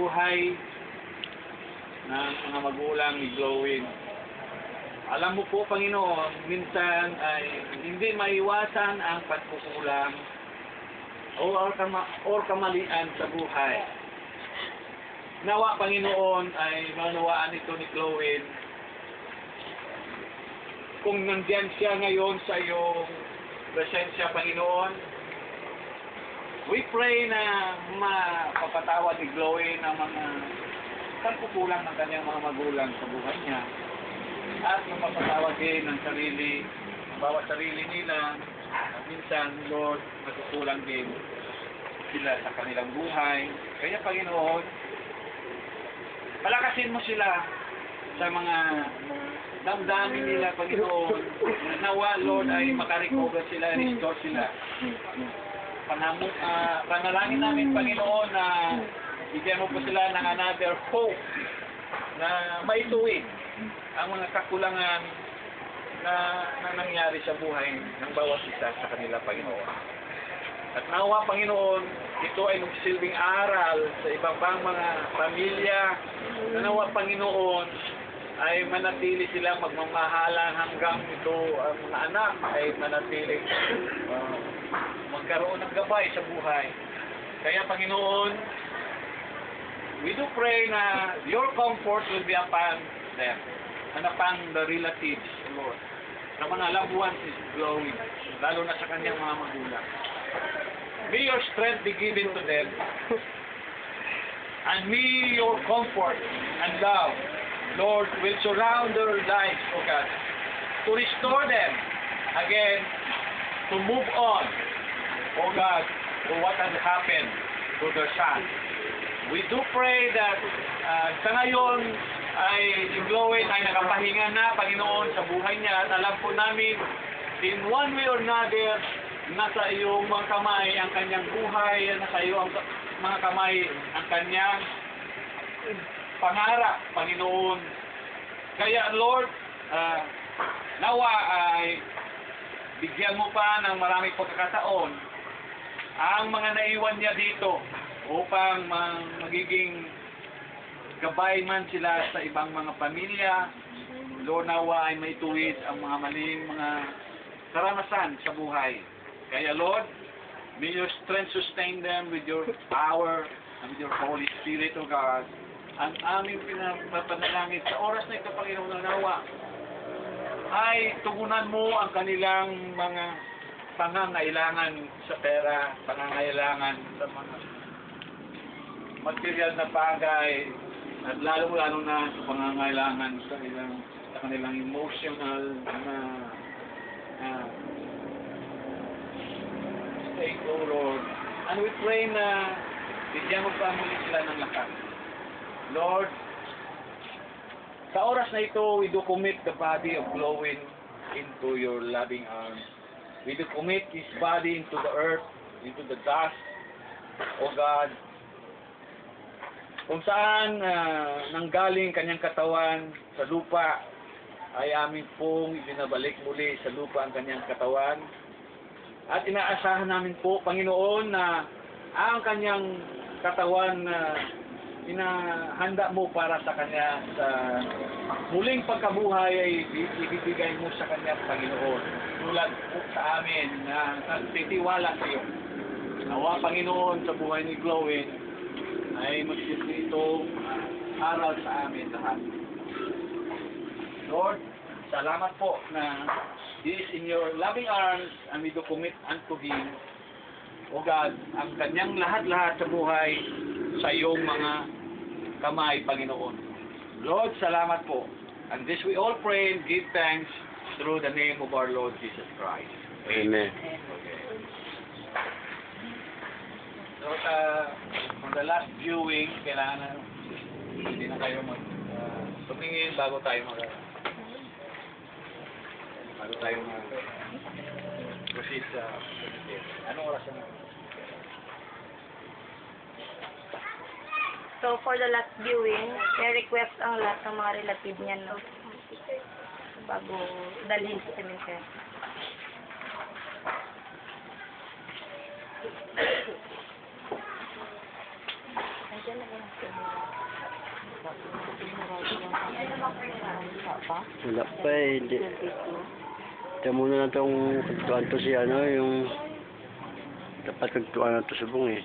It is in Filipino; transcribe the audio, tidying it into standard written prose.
buhay ng mga magulang ni Glowin. Alam mo po, Panginoon, minsan ay hindi maiwasan ang pagkukulang or kamalian sa buhay. Nawa, Panginoon, ay manawaan ito ni Glowin. Kung nandiyan siya ngayon sa iyong presensya, Panginoon, we pray na mapapatawad ni Glowin ang mga pagkukulang ng kanyang mga magulang sa buhay niya. At mapapatawad din ng sarili, bawat sarili nila. At minsan, Lord, nagkukulang din sila sa kanilang buhay. Kaya, Panginoon, palakasin mo sila sa mga damdamin nila, Panginoon. Nawa, Lord, ay makarecover sila, restore sila. Panalangin namin, Panginoon, na bigyan mo po sila ng another hope na maituwid ang mga kakulangan na nangyari sa buhay ng bawat isa sa kanila, Panginoon. At nawa, Panginoon, ito ay magsilbing aral sa ibang pang mga pamilya. Nawa, Panginoon, ay manatili silang magmamahalan hanggang ito ang mga anak ay manatiling magkaroon ng gabay sa buhay. Kaya, Panginoon, we do pray na your comfort will be upon them and upon the relatives, Lord. Sa mga loved ones is growing, lalo na sa kanyang mga magulang. May your strength be given to them, and may your comfort and love, Lord, will surround their lives, O God, to restore them again, to move on, O God, to what has happened to their son. We do pray that sa ngayon ay si Glowin ay nakapahinga na, Panginoon, sa buhay niya. At alam po namin, in one way or another, nasa iyong mga kamay ang kanyang buhay, nasa iyong mga kamay ang kanyang pangarap, Panginoon. Kaya, Lord, nawa ay bigyan mo pa ng maraming pagkakataon ang mga naiwan niya dito upang magiging gabay man sila sa ibang mga pamilya. Lord, nawa ay may tuwid ang mga maling mga karanasan sa buhay. Kaya, Lord, may your strength sustain them with your power and with your Holy Spirit, O God. Ang aming pinapanalangin sa oras na ito, Panginoon, na nawa ay tugunan mo ang kanilang mga pangangailangan sa pera, pangangailangan sa mga material na bagay, at lalo na sa pangangailangan sa kanilang emotional na state, O Lord. And we pray na bigyan mo pa muli sila ng lakas. Lord, sa oras na ito, we do commit the body of Glowin into your loving arms. We do commit his body into the earth, into the dust, O God. Kung saan nanggaling kanyang katawan sa lupa, ay amin pong ibinabalik muli sa lupa ang kanyang katawan. At inaasahan namin po, Panginoon, na ang kanyang katawan na inahanda mo para sa kanya sa muling pagkabuhay ay ibibigay mo sa kanya, Panginoon. Tulad po sa amin na nagtitiwala sa iyo. Nawa, Panginoon, sa buhay ni Glowin ay magsilbi itong aral sa amin lahat. Lord, salamat po na he is in your loving arms and we do commit unto him, O God, ang kanyang lahat-lahat sa buhay sa iyong mga kamay, Panginoon. Lord, salamat po. And this we all pray and give thanks through the name of our Lord Jesus Christ. Amen. Okay. So, on the last viewing, kailangan na hindi na kayo tumingin bago tayo proceed sa anong oras na? So, for the last viewing, i-request ang lahat ng mga relative niya, no? Bago dalhin sa cemetery. Nandiyan na lang. Wala pa eh. Hindi. Kaya muna na itong kagtuan to si ano, yung dapat kagtuan na to subong eh.